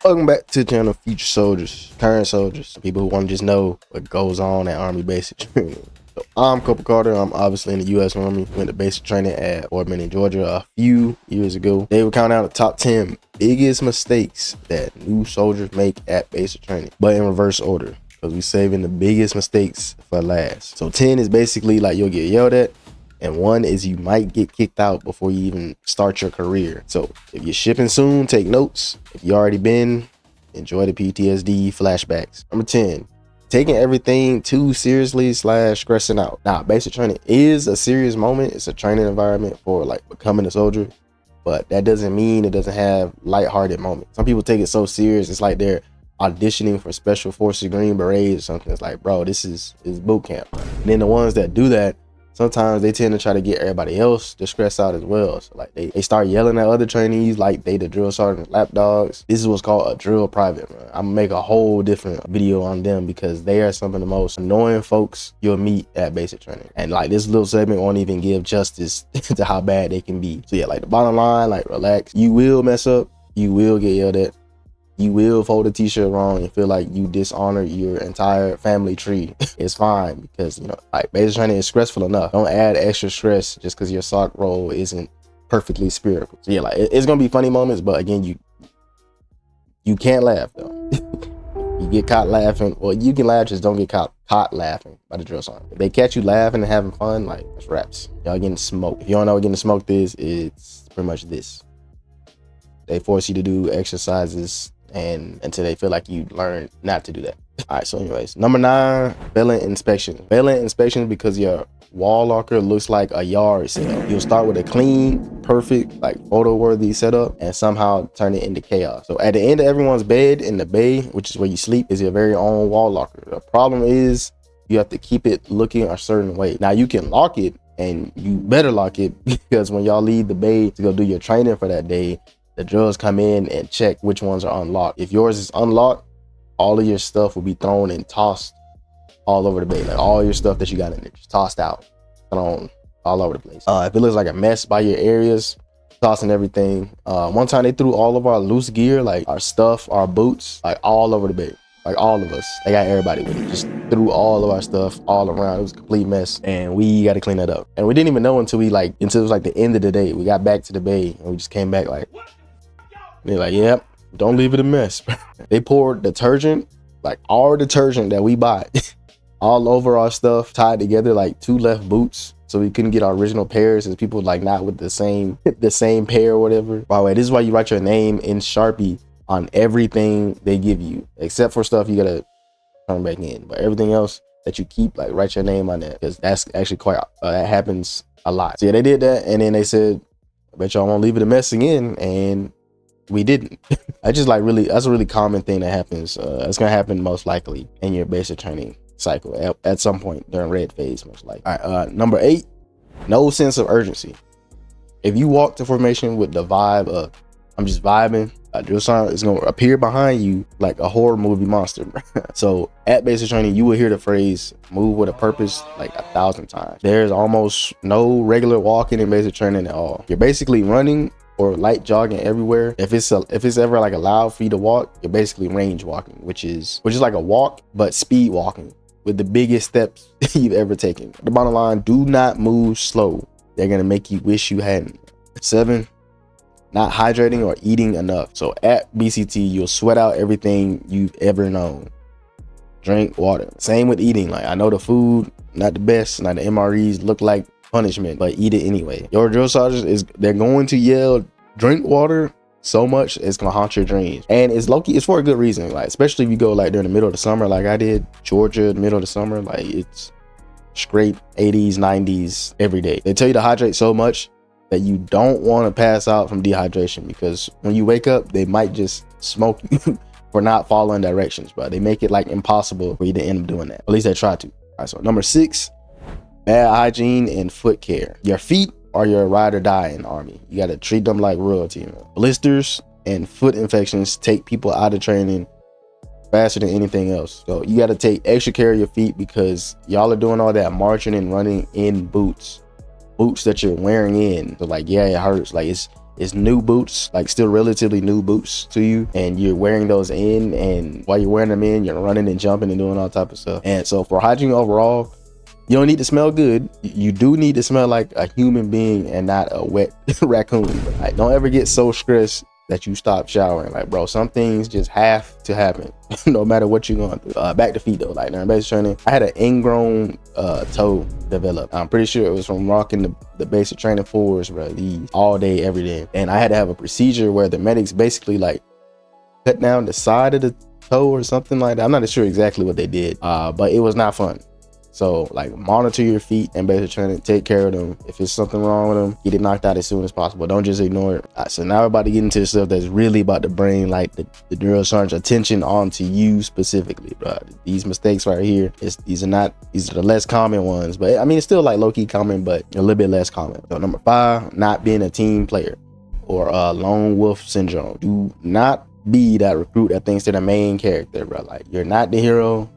Welcome back to the channel, future soldiers, current soldiers, people who want to just know what goes on at Army basic training. So I'm Corporal Carter. I'm obviously in the U.S. Army. Went to basic training at Fort Benning, Georgia a few years ago. They would count out the top 10 biggest mistakes that new soldiers make at basic training, but in reverse order, because we saving the biggest mistakes for last. So 10 is basically like you'll get yelled at, and 1 is you might get kicked out before you even start your career. So if you're shipping soon, take notes. If you already been, enjoy the PTSD flashbacks. Number 10, taking everything too seriously / stressing out. Now, basic training is a serious moment. It's a training environment for like becoming a soldier, but that doesn't mean it doesn't have lighthearted moments. Some people take it so serious, it's like they're auditioning for Special Forces Green Berets or something. It's like, bro, this is boot camp. And then the ones that do that, sometimes they tend to try to get everybody else to stress out as well. So like they start yelling at other trainees like they the drill sergeant lapdogs. This is what's called a drill private, man. I'm gonna make a whole different video on them because they are some of the most annoying folks you'll meet at basic training. And like this little segment won't even give justice to how bad they can be. So yeah, like the bottom line, like relax. You will mess up. You will get yelled at. You will fold a t-shirt wrong and feel like you dishonor your entire family tree. It's fine because, you know, like basic training is stressful enough. Don't add extra stress just because your sock roll isn't perfectly spherical. So yeah, like it's gonna be funny moments, but again, you can't laugh though. You get caught laughing, or you can laugh, just don't get caught laughing by the drill sergeant. If they catch you laughing and having fun, like that's raps. Y'all getting smoked. If you don't know what getting smoked is, it's pretty much this. They force you to do exercises and until they feel like you learn not to do that. All right, so anyways, number 9, failing inspections. Failing inspections because your wall locker looks like a yard sale. You'll start with a clean, perfect, like photo worthy setup and somehow turn it into chaos. So at the end of everyone's bed in the bay, which is where you sleep, is your very own wall locker. The problem is you have to keep it looking a certain way. Now you can lock it, and you better lock it, because when y'all leave the bay to go do your training for that day, the drills come in and check which ones are unlocked. If yours is unlocked, all of your stuff will be thrown and tossed all over the bay. Like all your stuff that you got in there, just tossed out, thrown all over the place. If it looks like a mess by your areas, tossing everything. One time they threw all of our loose gear, like our stuff, our boots, like all over the bay. Like all of us, they got everybody with it. Just threw all of our stuff all around. It was a complete mess, and we got to clean that up. And we didn't even know until it was like the end of the day. We got back to the bay, and we just came back like. They're like, yep, don't leave it a mess. They poured detergent, like our detergent that we bought, all over our stuff, tied together like 2 left boots. So we couldn't get our original pairs, as people like not with the same pair or whatever. By the way, this is why you write your name in Sharpie on everything they give you, except for stuff you gotta turn back in. But everything else that you keep, like write your name on that, because that's actually quite, that happens a lot. So yeah, they did that, and then they said, I bet y'all won't leave it a mess again, and we didn't. I just like that's a really common thing that happens. It's gonna happen most likely in your basic training cycle at some point during red phase, most likely. All right, number 8, no sense of urgency. If you walk to formation with the vibe of I'm just vibing, a drill sergeant is gonna appear behind you like a horror movie monster. So at basic training, you will hear the phrase "move with a purpose" like 1,000 times. There's almost no regular walking in basic training at all. You're basically running or light jogging everywhere. If it's ever like allowed for you to walk, you're basically range walking, which is like a walk but speed walking with the biggest steps you've ever taken. The bottom line, do not move slow. They're gonna make you wish you hadn't. 7, not hydrating or eating enough. So at BCT, you'll sweat out everything you've ever known. Drink water. Same with eating. Like I know the food not the best, not the MREs look like punishment, but eat it anyway. Your drill sergeants they're going to yell drink water so much it's gonna haunt your dreams, and it's low-key, it's for a good reason. Like especially if you go like during the middle of the summer, like I did Georgia, middle of the summer, like it's straight 80s 90s every day. They tell you to hydrate so much that you don't want to pass out from dehydration, because when you wake up they might just smoke you for not following directions, but they make it like impossible for you to end up doing that. At least they try to. All right, so number 6, bad hygiene and foot care. Your feet are your ride or die in the Army. You got to treat them like royalty. Blisters and foot infections take people out of training faster than anything else. So you got to take extra care of your feet, because y'all are doing all that marching and running in boots that you're wearing in. So like, yeah, it hurts. Like it's it's new boots, like still relatively new boots to you, and you're wearing those in, and while you're wearing them in, you're running and jumping and doing all type of stuff. And so for hygiene overall, you don't need to smell good. You do need to smell like a human being and not a wet raccoon. Like, don't ever get so stressed that you stop showering. Like, bro, some things just have to happen no matter what you're going through. Back to feet though, like during basic training, I had an ingrown toe develop. I'm pretty sure it was from rocking the basic training fours, bro, these all day, every day. And I had to have a procedure where the medics basically like cut down the side of the toe or something like that. I'm not sure exactly what they did, but it was not fun. So like, monitor your feet and basic training, take care of them. If there's something wrong with them, get it knocked out as soon as possible. Don't just ignore it. So now we're about to get into stuff that's really about to bring like the drill sergeant's attention onto you specifically, bro. These mistakes right here, these are the less common ones, but I mean, it's still like low-key common, but a little bit less common. So number 5, not being a team player, or lone wolf syndrome. Do not be that recruit that thinks they're the main character, bro. Like, you're not the hero.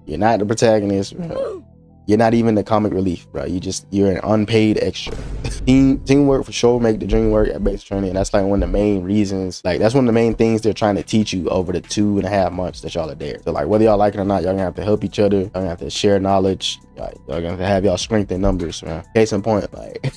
You're not the protagonist, bro. You're not even the comic relief, bro. You're an unpaid extra. Teamwork for sure make the dream work at basic training. And that's like one of the main reasons, like that's one of the main things they're trying to teach you over the 2.5 months that y'all are there. So like, whether y'all like it or not, y'all gonna have to help each other. Y'all gonna have to share knowledge. Y'all gonna have y'all strength in numbers, man. Case in point, like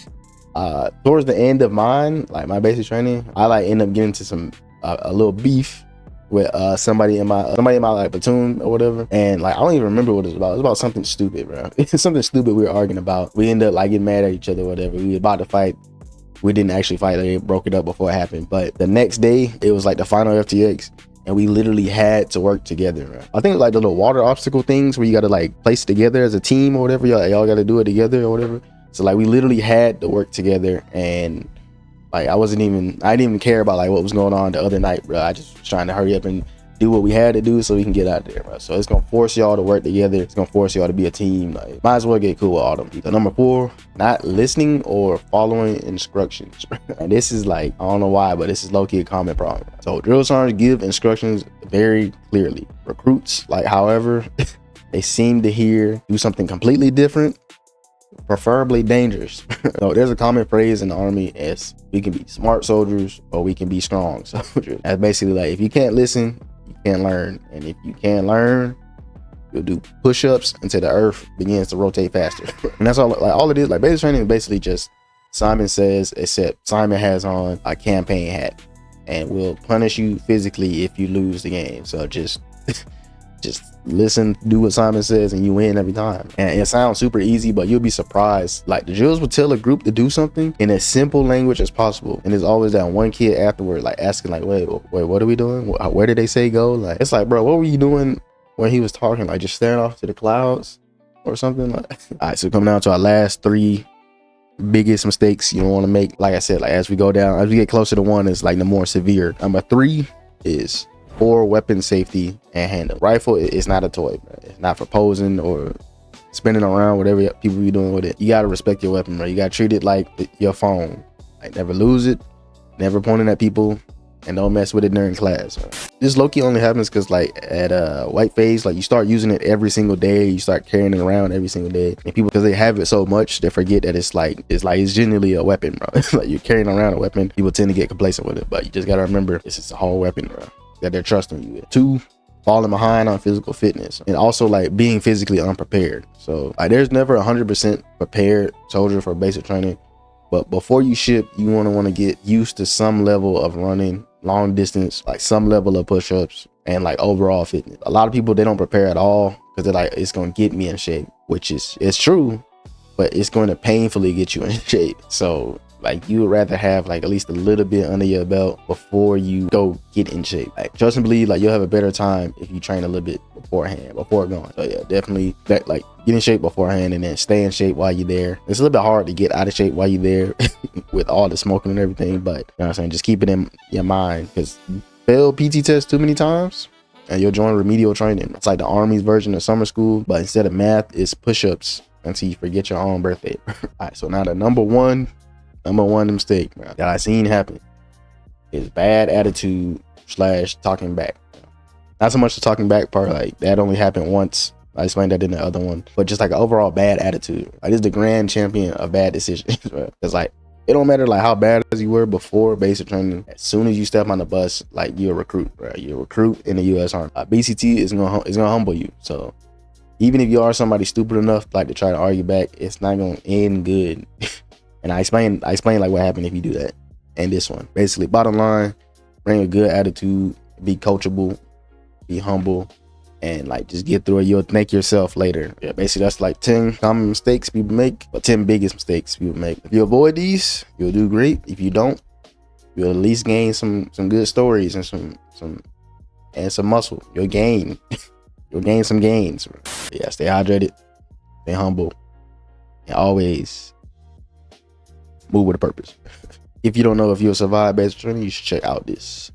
towards the end of mine, like my basic training, I like end up getting to some a little beef with somebody in my like platoon or whatever, and like I don't even remember what it was about. It was about something stupid, bro. It's something stupid we were arguing about. We ended up like getting mad at each other or whatever. We were about to fight. We didn't actually fight. They broke it up before it happened. But the next day, it was like the final FTX, and we literally had to work together, bro. I think like the little water obstacle things where you got to like place together as a team or whatever. Y'all got to do it together or whatever. So like, we literally had to work together, and like I didn't even care about like what was going on the other night, bro. I just was trying to hurry up and do what we had to do so we can get out there, bro. So it's gonna force y'all to work together. It's gonna force y'all to be a team. Like, might as well get cool with all them. So number 4, not listening or following instructions. And this is like, I don't know why, but this is low-key a common problem. So drill sergeants give instructions very clearly. Recruits, like, however, they seem to do something completely different, preferably dangerous. So there's a common phrase in the Army as, we can be smart soldiers or we can be strong soldiers. That's basically like, if you can't listen, you can't learn. And if you can't learn, you'll do push-ups until the earth begins to rotate faster. And that's all, like all it is. Like, basic training is basically just Simon says, except Simon has on a campaign hat and will punish you physically if you lose the game. So just listen, do what Simon says, and you win every time. And it sounds super easy, but you'll be surprised. Like, the drills will tell a group to do something in as simple language as possible, and there's always that one kid afterward like asking like, wait, what are we doing? Where did they say go? Like, it's like, bro, what were you doing when he was talking? Like, just staring off to the clouds or something? Like, all right, so coming down to our last 3 biggest mistakes you don't want to make. Like I said, like, as we get closer to 1, it's like the more severe. Number 3 is poor weapon safety and handling. Rifle is not a toy, bro. It's not for posing or spinning around, whatever people be doing with it. You gotta respect your weapon, bro. You gotta treat it like your phone. Like, never lose it, never pointing at people, and don't mess with it during class, bro. This low-key only happens because like at white phase, like you start using it every single day. You start carrying it around every single day, and people, because they have it so much, they forget that it's genuinely a weapon, bro. Like, you're carrying around a weapon. People tend to get complacent with it, but you just gotta remember, this is a whole weapon, bro, that they're trusting you with. 2, falling behind on physical fitness, and also like being physically unprepared. So like, there's never 100% prepared soldier for basic training, but before you ship, you want to get used to some level of running long distance, like some level of push-ups, and like overall fitness. A lot of people, they don't prepare at all because they're like, it's gonna get me in shape, which is, it's true, but it's going to painfully get you in shape. So like, you would rather have like at least a little bit under your belt before you go get in shape. Like, trust and believe, like, you'll have a better time if you train a little bit beforehand, before going. So yeah, definitely that, like, get in shape beforehand and then stay in shape while you're there. It's a little bit hard to get out of shape while you're there with all the smoking and everything, but you know what I'm saying, just keep it in your mind, because you fail PT test too many times and you'll join remedial training. It's like the Army's version of summer school, but instead of math, it's push-ups until you forget your own birthday. All right, so now the number one mistake, bro, that I seen happen is bad attitude / talking back. Not so much the talking back part, like that only happened once. I explained that in the other one, but just like an overall bad attitude. Like, this is the grand champion of bad decisions, bro. It's like, it don't matter like how bad as you were before basic training. As soon as you step on the bus, like you're a recruit, right? You're a recruit in the U.S. Army. BCT is gonna humble you. So even if you are somebody stupid enough like to try to argue back, it's not gonna end good. And I explain like what happened if you do that. And this one, basically, bottom line, bring a good attitude, be coachable, be humble, and like just get through it. You'll thank yourself later. Yeah, basically that's like 10 common mistakes people make, but 10 biggest mistakes people make. If you avoid these, you'll do great. If you don't, you'll at least gain some good stories and some muscle. You'll gain you'll gain some gains. Yeah, stay hydrated, stay humble, and always move with a purpose. If you don't know if you'll survive basic training, you should check out this